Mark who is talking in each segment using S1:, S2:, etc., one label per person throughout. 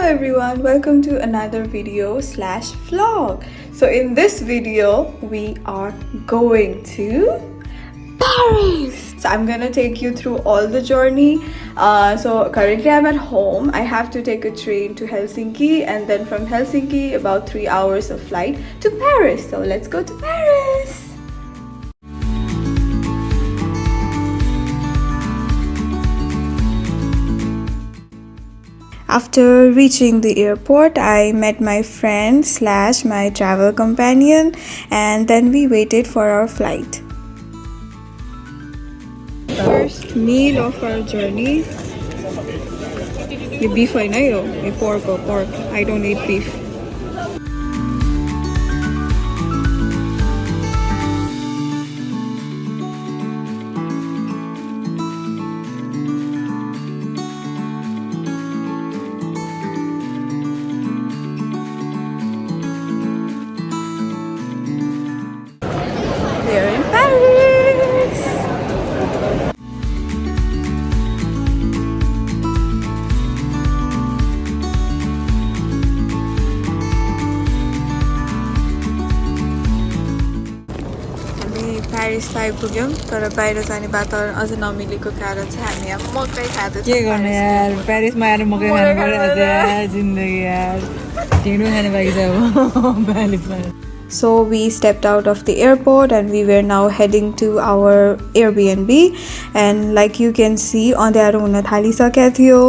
S1: everyone, welcome to another video slash vlog. So in this video we are going to Paris. So I'm gonna take you through all the journey. So currently I'm at home. I have to take a train to Helsinki, and then from Helsinki about 3 hours of flight to Paris. So let's go to Paris. After reaching the airport, I met my friend slash my travel companion, and then we waited for our flight. First meal of our journey. You beef I know, you pork. I don't eat beef. We're in Paris. हामी Paris आइपुग्यौँ तर बाहिर जाने वातावरण अझ नमिलेको कारण चाहिँ हामी अब मकै खाँदैछौँ।
S2: के गर्ने यार, प्यारिसमा आएर मकै खानु पर्यो आज यार, जिन्दगी यार ढिँडो खाने बाँकी छ अब प्यारिसमा।
S1: So we stepped out of the airport and we were now heading to our Airbnb, and like you can see अँध्यारो हुन थालिसकेको थियो,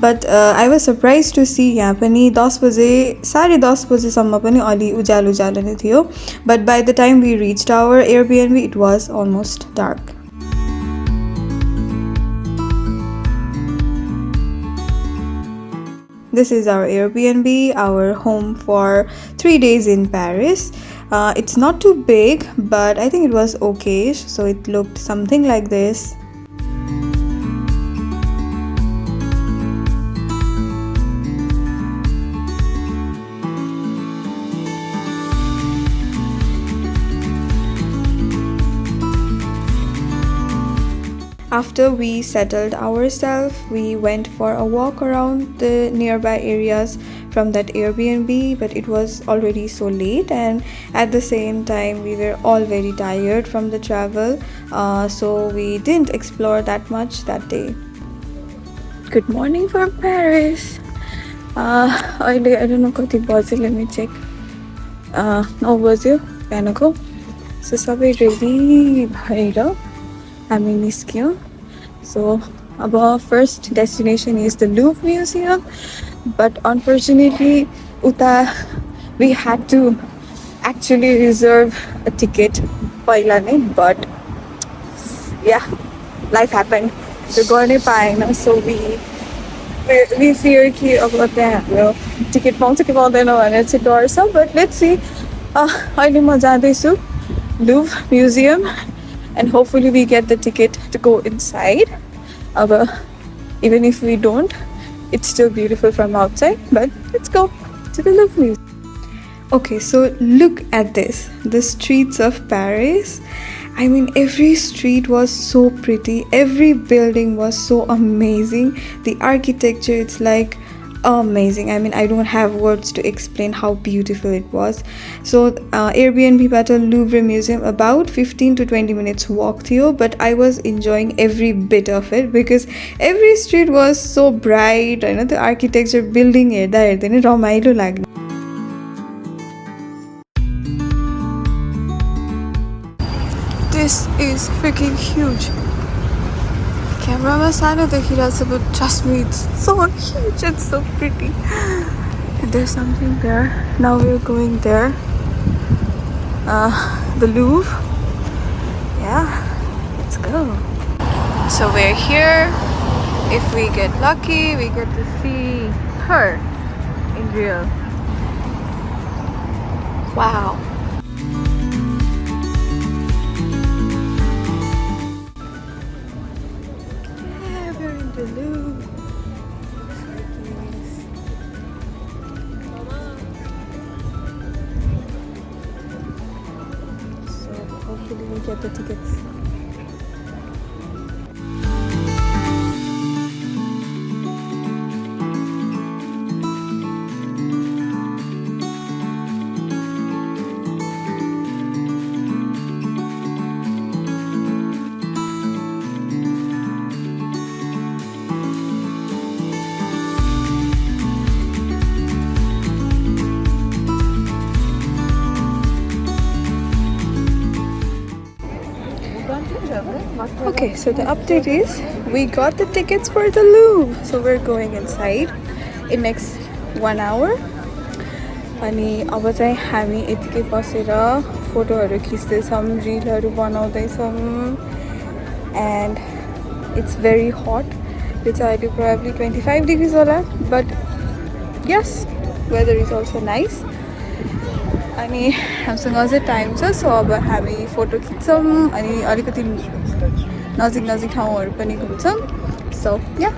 S1: but I was surprised to see यहाँ पनि 10 बजे 10:30 बजेसम्म पनि अलि उज्यालो उज्यालो नै थियो, but by the time we reached our Airbnb it was almost dark. This is our Airbnb, our home for 3 days in Paris. It's not too big, but I think it was okay. So it looked something like this. After we settled ourselves, we went for a walk around the nearby areas from that Airbnb, but it was already so late, and at the same time we were all very tired from the travel, so we didn't explore that much that day. Good morning from Paris. I don't know kati bajo, let me check. 9 बज्यो बिहानको. So सबै ready भएर हामी निस्क्यौँ. So our first destination is the Louvre Museum, but unfortunately we had to actually reserve a ticket पहिला नै, but yeah, life happened. त्यो गर्नै पाएन, so we fear कि अब त्यहाँ हाम्रो टिकट पाउँछ कि पाउँदैन भनेर चाहिँ डर छ, but let's see. अहिले म जाँदैछु Louvre Museum, and hopefully we get the ticket to go inside. Even if we don't, it's still beautiful from outside, but let's go to the Louvre Museum. Okay, so look at this, the streets of Paris. I mean, every street was so pretty, every building was so amazing. The architecture, it's like amazing. I mean, I don't have words to explain how beautiful it was. So Airbnb बाट Louvre Museum about 15 to 20 minutes walk थियो, but I was enjoying every bit of it because every street was so bright, हैन, त्यो architecture building हेर्दा हेर्दै नै रमाइलो लाग्यो. This is freaking huge. Camera सानो देखिरहेछ, but trust me, it's so huge and so pretty. And there's something there. Now we're going there. The Louvre. Yeah, let's go. So we're here. If we get lucky, we get to see her in real. Wow. The Louvre. So hopefully we get the tickets. Okay, so the update is we got the tickets for the Louvre. So we're going inside in next 1 hour. अनि अब चाहिँ हामी यतिकै बसेर फोटोहरू खिच्दैछौँ, रिलहरू बनाउँदैछौँ. And it's very hot. It's already probably 25 degrees होला, but yes, weather is also nice. अनि हामीसँग अझै टाइम छ, सो अब हामी फोटो खिच्छौँ अनि अलिकति नजिक नजिक ठाउँहरू पनि घुम्छौँ. So yeah.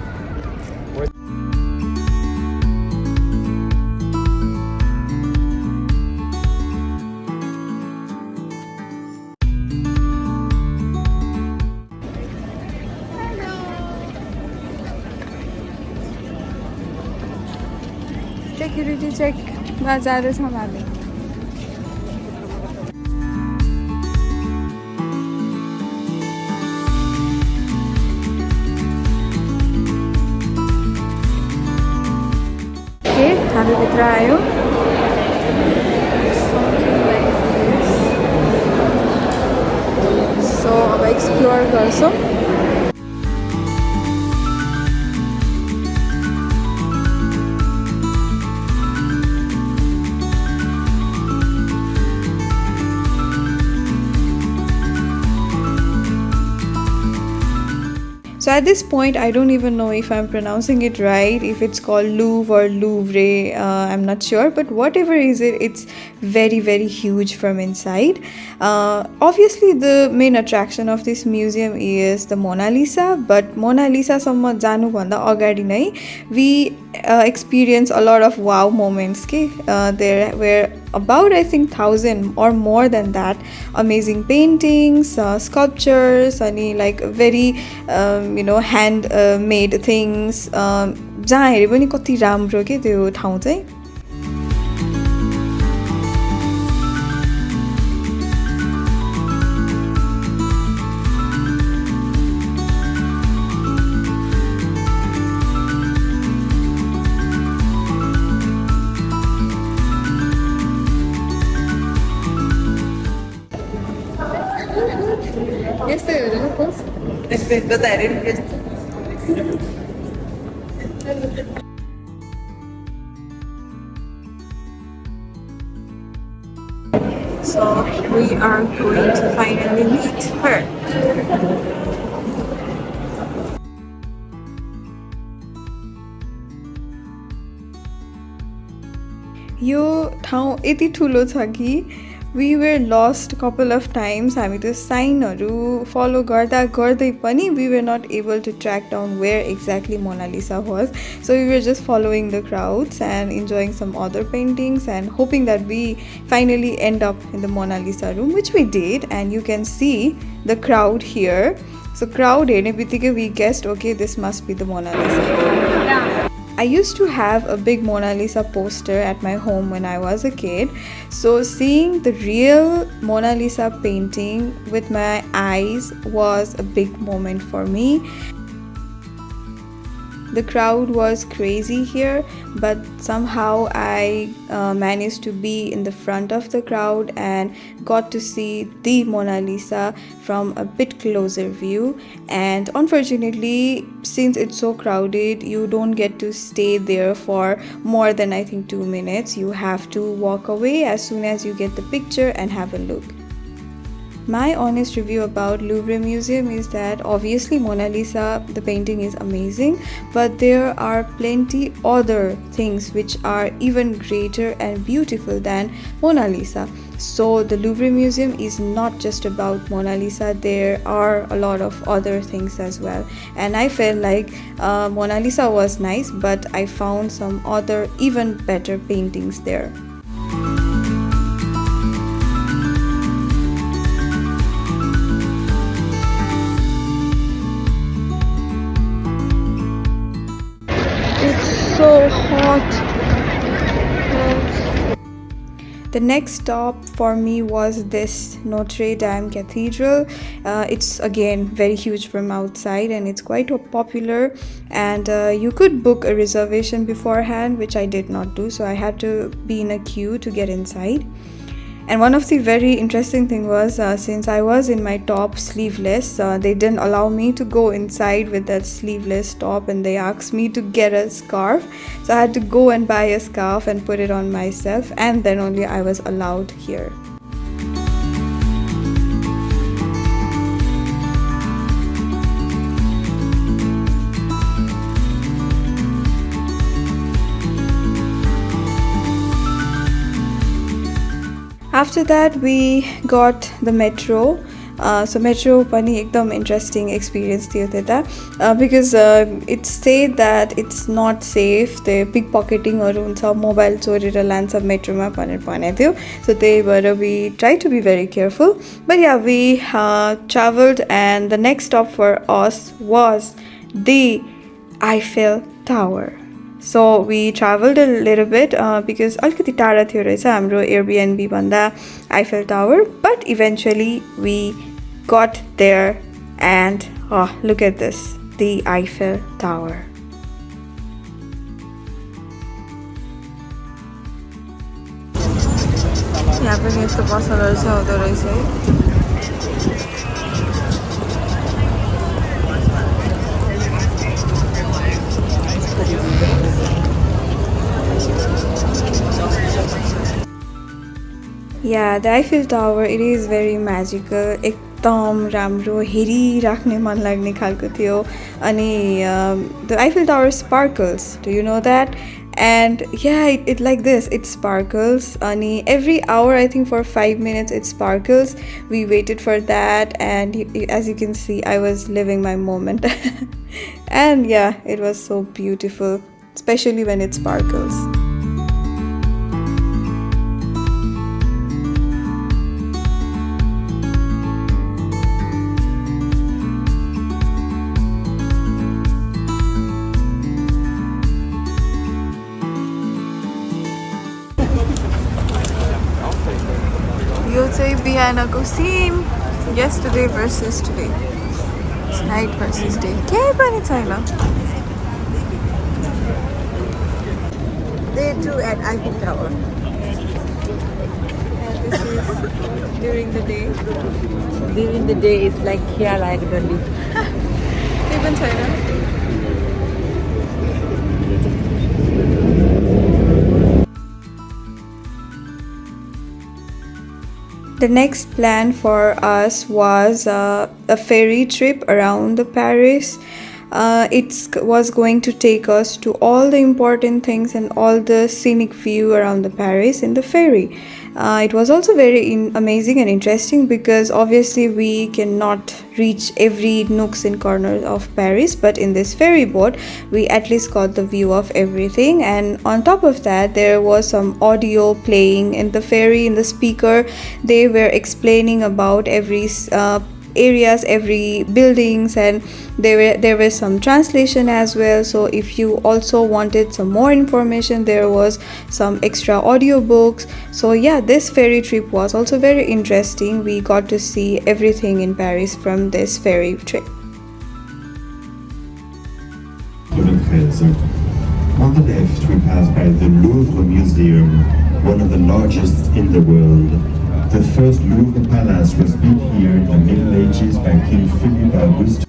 S1: Security check मा जाँदैछौँ हामी. Okay, हामी भित्र आयो. So अब एक्सप्लोर गर्छौँ. So at this point, I don't even know if I'm pronouncing it right, if it's called Louvre or Louvre, I'm not sure, but whatever is it, it's very, very huge from inside. Obviously, the main attraction of this museum is the Mona Lisa, but Mona Lisa सम्म जानु भन्दा अगाडि नै we experience a lot of wow moments. There were about I think 1,000 or more than that amazing paintings, sculptures, and like very hand made things. जहाँ हेरे पनि कति राम्रो के त्यो ठाउँ चाहिँ. So we are going to finally meet her. यो ठाउँ यति ठुलो छ कि we were lost a couple of times. हामी त्यो साइनहरू फलो गर्दा गर्दै पनि we were not able to track down where exactly Mona Lisa was. So we were just following the crowds and enjoying some other paintings and hoping that we finally end up in the Mona Lisa room, which we did. And you can see the crowd here. So crowd हेर्ने बित्तिकै we guessed, okay, this must be the Mona Lisa. Yeah. I used to have a big Mona Lisa poster at my home when I was a kid. So seeing the real Mona Lisa painting with my eyes was a big moment for me. The crowd was crazy here, but somehow I managed to be in the front of the crowd and got to see the Mona Lisa from a bit closer view. And unfortunately, since it's so crowded, you don't get to stay there for more than I think 2 minutes. You have to walk away as soon as you get the picture and have a look. My honest review about Louvre Museum is that obviously Mona Lisa, the painting is amazing, but there are plenty other things which are even greater and beautiful than Mona Lisa. So the Louvre Museum is not just about Mona Lisa, there are a lot of other things as well. And I felt like Mona Lisa was nice, but I found some other even better paintings there. So hot. The next stop for me was this Notre Dame Cathedral. It's again very huge from outside and it's quite popular, and you could book a reservation beforehand, which I did not do, so I had to be in a queue to get inside. And one of the very interesting thing was since I was in my top sleeveless, they didn't allow me to go inside with that sleeveless top, and they asked me to get a scarf. So I had to go and buy a scarf and put it on myself, and then only I was allowed here. After that we got the metro. So metro pani ekdam interesting experience थियो त्यता because it said that it's not safe, the pickpocketing हरू हुन्छ, mobile चोरेर लान्छ मेट्रोमा भनेर भनेको थियो. So त्यही भएर we try to be very careful. But yeah, we traveled, and the next stop for us was the Eiffel Tower. So we traveled a little bit because अलिकति टाढा थियो रहेछ हाम्रो Airbnb भन्दा Eiffel Tower, but eventually we got there, and look at this, the Eiffel Tower. यहाँ पनि यस्तो पसलहरू चाहिँ हुँदो रहेछ है. Yeah, the Eiffel Tower, it is very magical. एकदम राम्रो हेरिराख्ने मन लाग्ने खालको थियो. अनि the Eiffel Tower sparkles. Do you know that? And yeah, it like this, it sparkles. And every hour, I think for 5 minutes, it sparkles. We waited for that, and as you can see, I was living my moment. And yeah, it was so beautiful, especially when it sparkles. यो चाहिँ बिहानको सिन, yesterday versus today, night versus day, केही पनि छैन. Day 2 at Eiffel Tower. And this is during the day.
S2: During the day, it's like here, like Delhi.
S1: केही पनि छैन. The next plan for us was a ferry trip around the Paris. It was going to take us to all the important things and all the scenic view around the Paris in the ferry. It was also very amazing and interesting because obviously we cannot reach every nooks and corners of Paris, but in this ferry boat we at least got the view of everything. And on top of that, there was some audio playing in the ferry, in the speaker. They were explaining about every areas, every buildings, and there was some translation as well. So if you also wanted some more information, there was some extra audiobooks. So yeah, this ferry trip was also very interesting. We got to see everything in Paris from this ferry trip.
S3: On the left, we pass by the Louvre Museum, one of the largest in the world. The first Louvre Palace was built here in the Middle Ages by King Philip Augustus.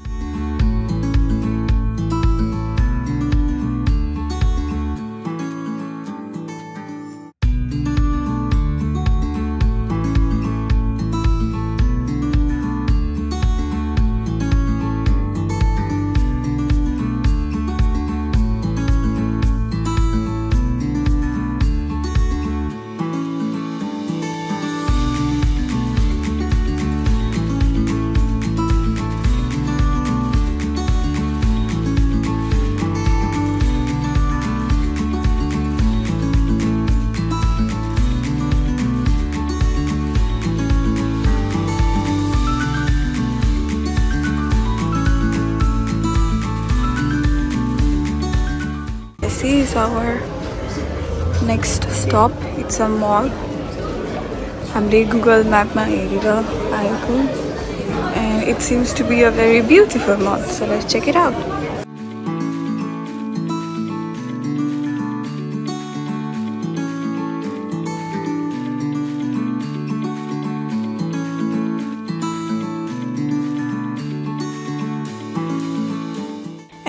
S1: This is our next stop. It's a mall. हामीले Google Map मा हेरेर आएको, and it seems to be a very beautiful mall. So let's check it out.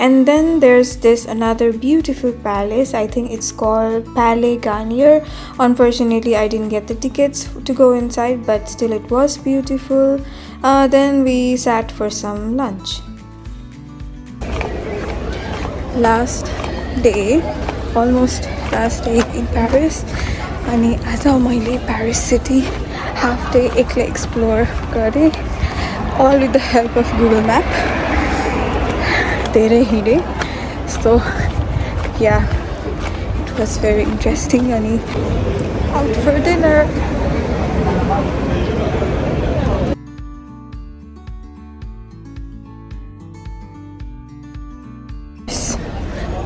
S1: And then there's this another beautiful palace. I think it's called Palais Garnier. Unfortunately, I didn't get the tickets to go inside, but still it was beautiful. Then we sat for some lunch. Last day, almost last day in Paris. अनि आज मैले Paris city half day एक्लै explore गरेँ, all with the help of Google Map. धेरै हिँडेँ. So yeah, it was very interesting. अनि out for dinner.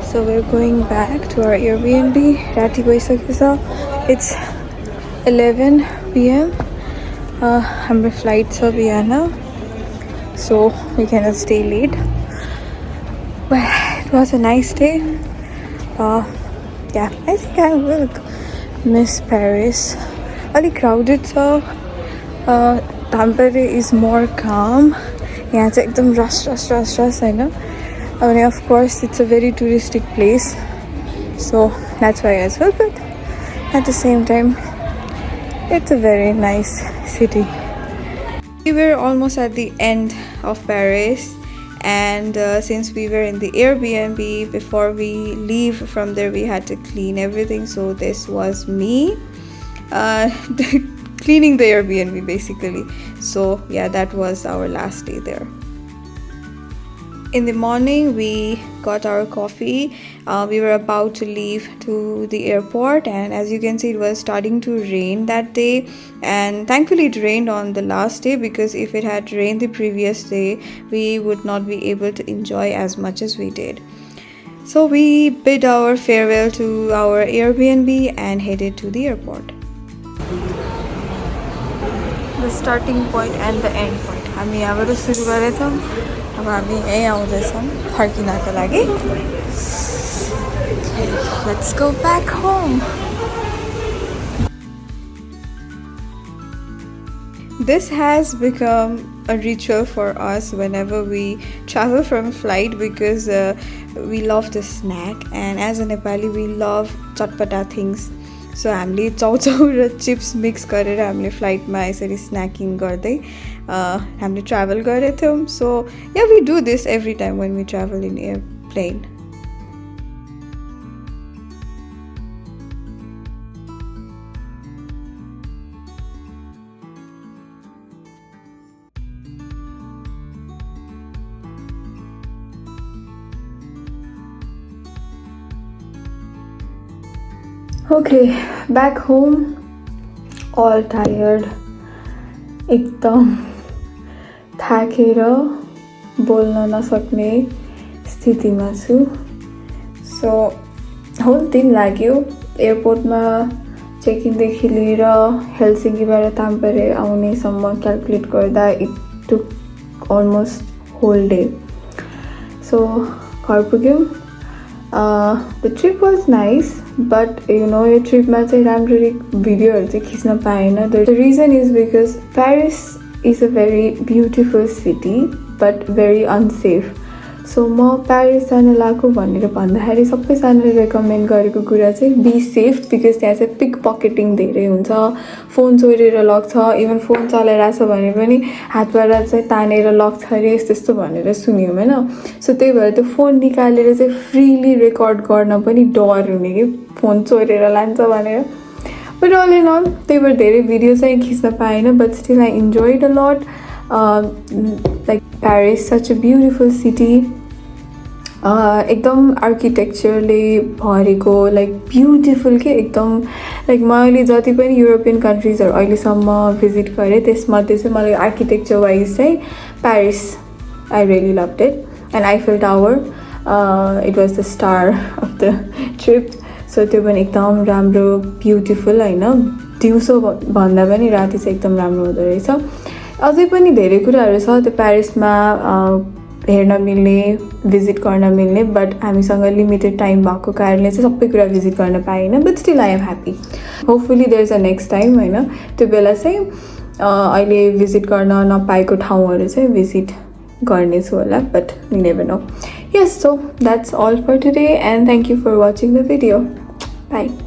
S1: So we're going back to our Airbnb. राति भइसकेछ. It's 11 p.m. हाम्रो flight छ बिहान, so we cannot stay late. But it was a nice day. Yeah, I think I will miss Paris. Ali crowded छ. Tampere is more calm. यहाँ चाहिँ एकदम rush Hahn. I mean, of course, it's a very touristic place, so that's why as well. But at the same time, it's a very nice city. We were almost at the end of Paris, and since we were in the Airbnb, before we leave from there, we had to clean everything. So this was me cleaning the Airbnb basically. So yeah, that was our last day there. In the morning, we got our coffee. We were about to leave to the airport, and as you can see, it was starting to rain that day. And thankfully, it rained on the last day, because if it had rained the previous day, we would not be able to enjoy as much as we did. So we bid our farewell to our Airbnb and headed to the airport. The starting point and the end point. हामी यहाँबाट सुरु गरेछौँ. अब हामी यहीँ आउँदैछौँ फर्किनको लागि. Let's go back home. This has become a ritual for us whenever we travel from flight, because we love the snack, and as a Nepali we love chatpata things. So हामीले चाउचाउ र chips mix गरेर हामीले फ्लाइटमा यसरी स्न्याकिङ गर्दै हामीले travel गरेको थियौँ. So yeah we do this every time when we travel in airplane. Okay, back home, all tired. एकदम थाकेर बोल्न नसक्ने स्थितिमा छु. सो होल दिन लाग्यो एयरपोर्टमा चेक-इनदेखि लिएर हेलसिङ्कीबाट ताम्पेरे आउनेसम्म क्याल्कुलेट गर्दा it took almost whole day. So घर पुग्यौँ. The trip was nice, but you know, your trip ma chai ramrari video haru chai khicna paena. The reason is because Paris is a very beautiful city but very unsafe. So म Paris जान लागेको भनेर भन्दाखेरि सबैजनाले recommend गरेको कुरा चाहिँ be safe, because त्यहाँ चाहिँ पिक पकेटिङ धेरै हुन्छ. फोन चोरेर लग्छ, इभन फोन चलाइरहेछ भने पनि हातबाट चाहिँ तानेर लग्छ अरे यस्तो भनेर सुन्यौँ होइन. सो त्यही भएर त्यो फोन निकालेर चाहिँ फ्रीली रेकर्ड गर्न पनि डर हुने कि फोन चोरेर लान्छ भनेर. बट अल इन अल त्यही भएर धेरै भिडियो चाहिँ खिच्न पाएन, बट स्टिल आई इन्जोयड अ लट. Like Paris such a beautiful city. एकदम आर्किटेक्चरले भरेको, लाइक ब्युटिफुल के एकदम. लाइक मैले जति पनि युरोपियन कन्ट्रिजहरू अहिलेसम्म भिजिट गरेँ त्यसमध्ये चाहिँ मलाई आर्किटेक्चर वाइज चाहिँ Paris I really loved it. And Eiffel Tower, it was the star of the trip. So त्यो पनि एकदम राम्रो ब्युटिफुल होइन. दिउँसो भन्दा पनि राति चाहिँ एकदम राम्रो हुँदो रहेछ. अझै पनि धेरै कुराहरू छ त्यो प्यारिसमा हेर्न मिल्ने, भिजिट गर्न मिल्ने, बट हामीसँग लिमिटेड टाइम भएको कारणले चाहिँ सबै कुरा भिजिट गर्न पाएन. But still I am happy. Hopefully there is a next time होइन. त्यो बेला चाहिँ अहिले भिजिट गर्न नपाएको ठाउँहरू चाहिँ भिजिट गर्ने छु होला, but we never know. Yes, so that's all for today and thank you for watching the video. Bye.